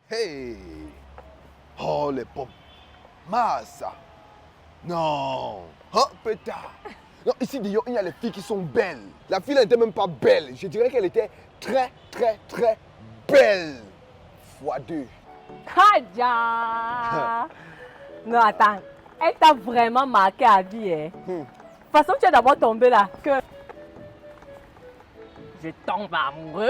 Hey! Oh, les pommes. Massa. Non. Oh, pétard. Non, ici, d'ailleurs, il y a les filles qui sont belles. La fille, elle n'était même pas belle. Je dirais qu'elle était très, très, très belle. Fois deux. Kaja! Non, attends. Elle t'a vraiment marqué à vie, hein? De toute façon, tu es d'abord tombé là. Que je tombe amoureux.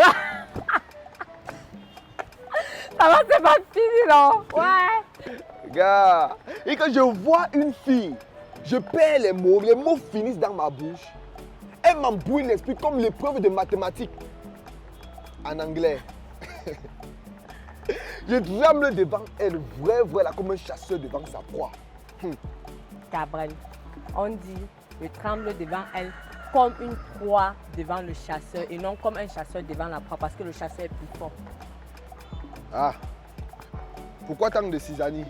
Ça va, c'est pas fini, non? Ouais. Gars, et quand je vois une fille, je perds les mots finissent dans ma bouche. Elle m'embrouille l'esprit comme l'épreuve de mathématiques. En anglais. Je tremble devant elle, vrai, là, comme un chasseur devant sa proie. Gabriel, on dit, je tremble devant elle comme une proie devant le chasseur et non comme un chasseur devant la proie parce que le chasseur est plus fort. Ah, pourquoi tant de cisanie?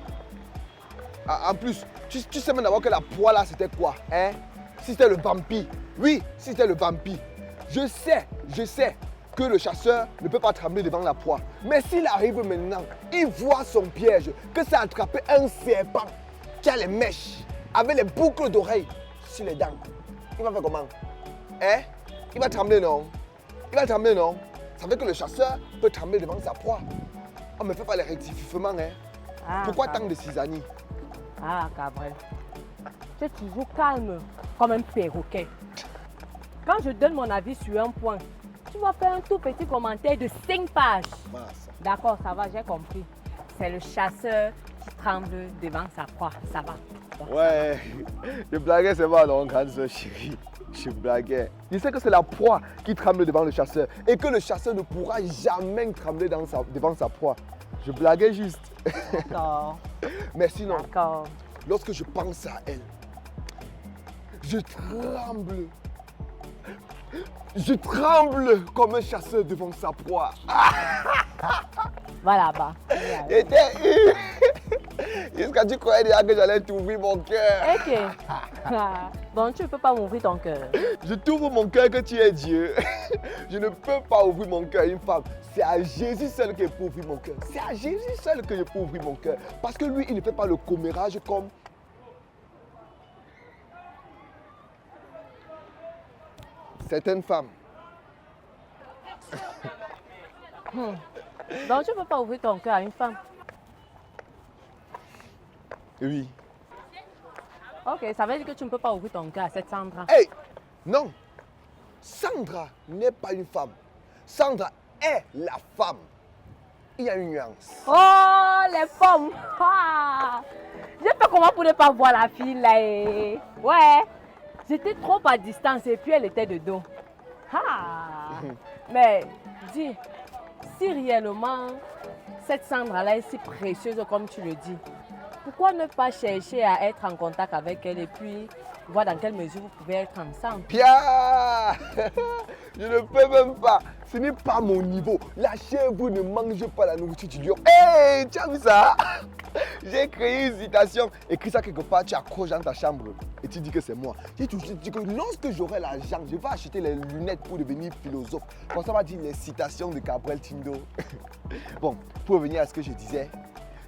Ah, en plus, tu sais même d'abord que la proie là c'était quoi, hein? Si c'était le vampire, oui, si c'était le vampire. Je sais que le chasseur ne peut pas trembler devant la proie. Mais s'il arrive maintenant, il voit son piège, que ça a attrapé un serpent qui a les mèches, avec les boucles d'oreilles sur les dents. Il va faire comment? Hein? Il va trembler, non? Il va trembler, non? Ça veut que le chasseur peut trembler devant sa proie. On ne me fait pas les rectifiements, hein? Ah, Pourquoi tant de cisanie? Ah, Gabriel, tu es toujours calme comme un perroquet. Quand je donne mon avis sur un point, tu vas faire un tout petit commentaire de 5 pages. D'accord, ça va, j'ai compris. C'est le chasseur qui tremble devant sa proie, ça va. Donc, Ouais, je blaguais, c'est moi, non, grande soeur chérie. Je blaguais. Je sais que c'est la proie qui tremble devant le chasseur et que le chasseur ne pourra jamais trembler devant sa proie. Je blaguais juste. D'accord. Mais sinon, D'accord. lorsque je pense à elle, je tremble. Je tremble comme un chasseur devant sa proie. Va là-bas. Jusqu'à tu croyais déjà que j'allais t'ouvrir mon cœur. Ok. Ah, bon, tu ne peux pas m'ouvrir ton cœur. Je t'ouvre mon cœur que tu es Dieu. Je ne peux pas ouvrir mon cœur à une femme. C'est à Jésus seul que je peux ouvrir mon cœur. C'est à Jésus seul que je peux ouvrir mon cœur. Parce que lui, il ne fait pas le commérage comme certaines femmes. Donc, tu ne peux pas ouvrir ton cœur à une femme. Oui. Ok, ça veut dire que tu ne peux pas ouvrir ton cœur à cette Sandra. Hey, non. Sandra n'est pas une femme. Sandra est la femme. Il y a une nuance. Oh, les pommes. Ah, j'ai fait comment pour ne pas voir la fille là. Ouais, j'étais trop à distance et puis elle était de dos. Ah, mais dis, si réellement cette Sandra-là est si précieuse comme tu le dis, pourquoi ne pas chercher à être en contact avec elle et puis voir dans quelle mesure vous pouvez être ensemble? Pierre, je ne peux même pas. Ce n'est pas mon niveau. La chèvre ne mange pas la nourriture du lion. Hey, tu as vu ça? J'ai créé une citation. Écris ça quelque part, tu accroches dans ta chambre et tu dis que c'est moi. J'ai toujours dit que lorsque j'aurai l'argent, je vais acheter les lunettes pour devenir philosophe. Comme ça, on va dire les citations de Gabriel Tindo. Bon, pour revenir à ce que je disais,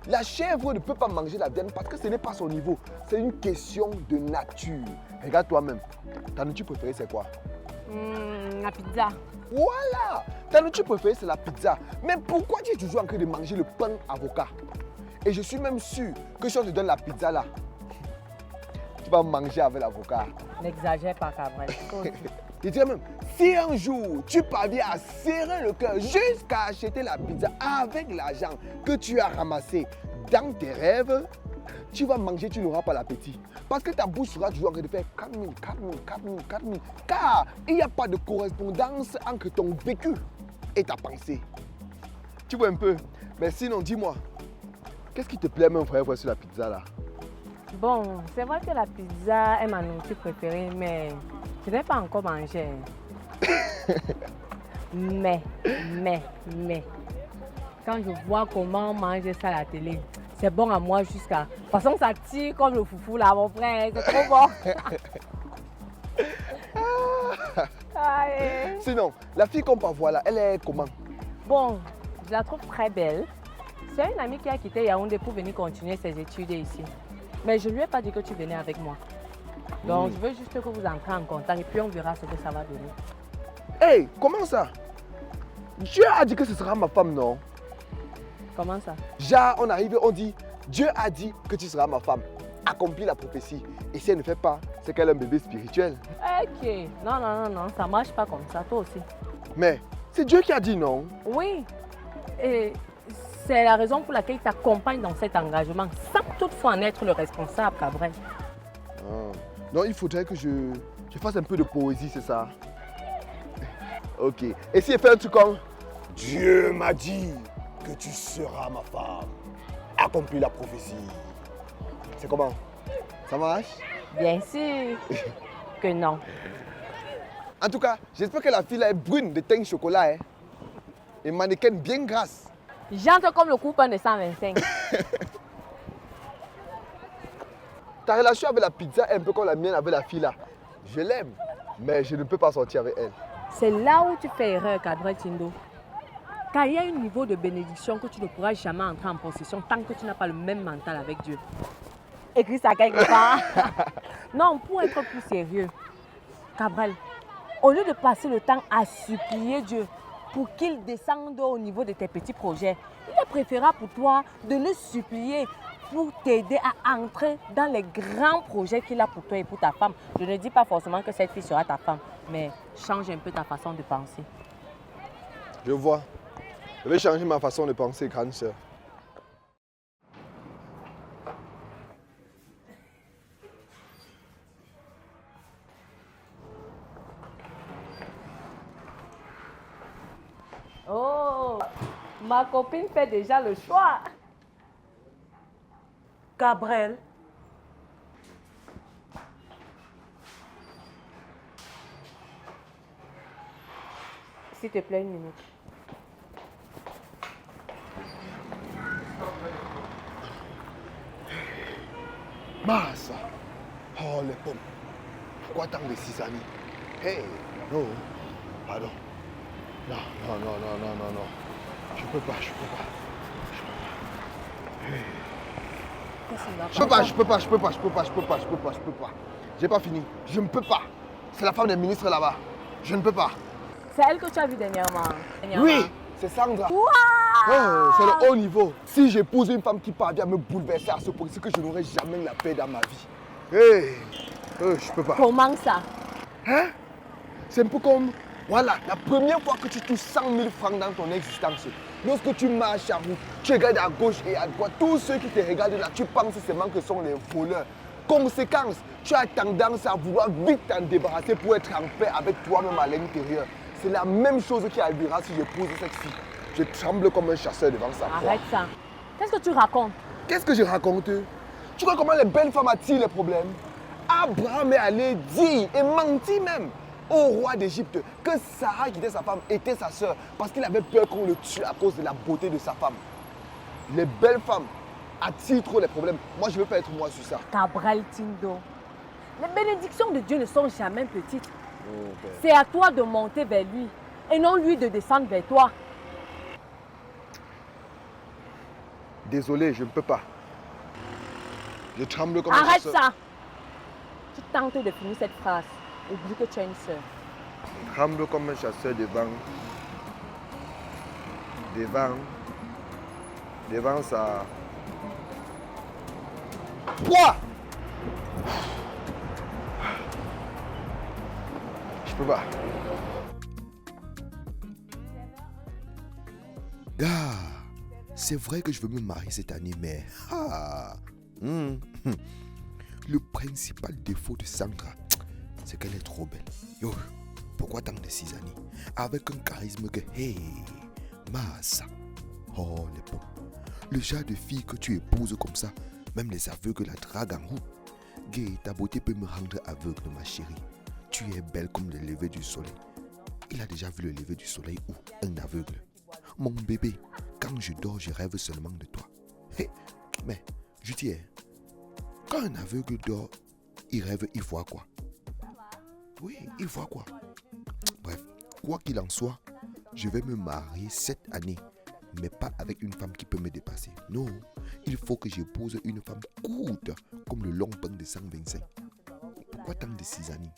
la chèvre ne peut pas manger la viande parce que ce n'est pas son niveau. C'est une question de nature. Regarde toi-même. Ta nourriture préférée, c'est quoi? La pizza. Voilà! Ta nourriture préférée, c'est la pizza. Mais pourquoi tu es toujours en train de manger le pain avocat? Et je suis même sûr que si on te donne la pizza là, tu vas manger avec l'avocat. N'exagère pas, Gabriel. Je dirais même, si un jour tu parviens à serrer le cœur jusqu'à acheter la pizza avec l'argent que tu as ramassé dans tes rêves, tu vas manger, tu n'auras pas l'appétit. Parce que ta bouche sera toujours en train de faire 4 000, 4 000, 4 000, 4 000. Car il n'y a pas de correspondance entre ton vécu et ta pensée. Tu vois un peu. Mais sinon, dis-moi, qu'est-ce qui te plaît, mon frère, sur la pizza là? Bon, c'est vrai que la pizza est ma nourriture préférée, mais je n'ai pas encore mangé. mais, quand je vois comment on mange ça à la télé, c'est bon à moi jusqu'à... De toute façon, ça tire comme le foufou là, mon frère, c'est trop bon. Sinon, la fille qu'on peut voir là, elle est comment? Bon, je la trouve très belle. C'est une amie qui a quitté Yaoundé pour venir continuer ses études ici. Mais je ne lui ai pas dit que tu venais avec moi. Donc, je veux juste que vous entrez en contact et puis on verra ce que ça va donner. Hey, comment ça? Dieu a dit que ce sera ma femme, non? Comment ça? Genre, on arrive, on dit, Dieu a dit que tu seras ma femme. Accomplis la prophétie. Et si elle ne fait pas, c'est qu'elle est un bébé spirituel. Ok. Non, ça ne marche pas comme ça, toi aussi. Mais c'est Dieu qui a dit non. Oui. Et c'est la raison pour laquelle il t'accompagne dans cet engagement, sans toutefois en être le responsable, Gabriel. Ah. Non, il faudrait que je fasse un peu de poésie, c'est ça? Ok. Et si elle fait un truc comme Dieu m'a dit que tu seras ma femme. Accomplis la prophétie. C'est comment? Ça marche? Bien sûr que non. En tout cas, j'espère que la fille là est brune de teint chocolat. Hein? Et mannequin bien grasse. J'entre comme le coupon de 125. Ta relation avec la pizza est un peu comme la mienne avec la fille là. Je l'aime, mais je ne peux pas sortir avec elle. C'est là où tu fais erreur, Gabriel Tindo. Car il y a un niveau de bénédiction que tu ne pourras jamais entrer en possession tant que tu n'as pas le même mental avec Dieu. Écris ça quelque part. Non, pour être plus sérieux, Gabriel, au lieu de passer le temps à supplier Dieu pour qu'il descende au niveau de tes petits projets, il est préférable pour toi de le supplier pour t'aider à entrer dans les grands projets qu'il a pour toi et pour ta femme. Je ne dis pas forcément que cette fille sera ta femme, mais change un peu ta façon de penser. Je vois. Je vais changer ma façon de penser, grande sœur. Oh, ma copine fait déjà le choix. Gabriel. S'il te plaît, une minute. Massa. Oh, les pommes. Pourquoi tant de cisailles? Hey, non. Pardon. Non. Je peux pas. Hey. Je peux pas. J'ai pas fini. Je ne peux pas. C'est la femme des ministres là-bas. Je ne peux pas. C'est elle que tu as vue dernièrement. Oui, c'est Sandra. Wow! Oh, c'est le haut niveau. Si j'épouse une femme qui parvient à me bouleverser à ce point, c'est que je n'aurai jamais la paix dans ma vie. Hey, je peux pas. Comment ça? Hein? C'est un peu comme, voilà, la première fois que tu touches 100 000 francs dans ton existence. Lorsque tu marches à route, tu regardes à gauche et à droite. Tous ceux qui te regardent là, tu penses seulement que ce sont les voleurs. Conséquence, tu as tendance à vouloir vite t'en débarrasser pour être en paix avec toi-même à l'intérieur. C'est la même chose qui arrivera si j'épouse cette fille. Je tremble comme un chasseur devant sa proie. Arrête ça. Qu'est-ce que tu racontes? Qu'est-ce que je raconte? Tu vois comment les belles femmes attirent les problèmes? Abraham est allé dire et mentir même au roi d'Égypte que Sarah, qui était sa femme, était sa sœur parce qu'il avait peur qu'on le tue à cause de la beauté de sa femme. Les belles femmes attirent trop les problèmes. Moi, je ne veux pas être moi sur ça. Gabriel Tindo, les bénédictions de Dieu ne sont jamais petites. Okay. C'est à toi de monter vers lui et non lui de descendre vers toi. Désolé, je ne peux pas. Je tremble comme Arrête un ça. Tu tentes de finir cette phrase. Oublie que tu as une sœur. Je tremble comme un chasseur devant sa proie. Je peux pas. Ah, c'est vrai que je veux me marier cette année, mais le principal défaut de Sandra, c'est qu'elle est trop belle. Yo, pourquoi tant de 6 années? Avec un charisme que, hey, Massa. Oh, les pommes. Le genre de fille que tu épouses comme ça, même les aveugles la draguent en roue. Gay, ta beauté peut me rendre aveugle, ma chérie. Tu es belle comme le lever du soleil. Il a déjà vu le lever du soleil où un aveugle. Mon bébé, quand je dors, je rêve seulement de toi. Hey, mais, je dis, quand un aveugle dort, il rêve, il voit quoi? Oui, il voit quoi? Bref, quoi qu'il en soit, je vais me marier cette année, mais pas avec une femme qui peut me dépasser. Non, il faut que j'épouse une femme courte, comme le long pain de 125. Pourquoi tant de 6 années?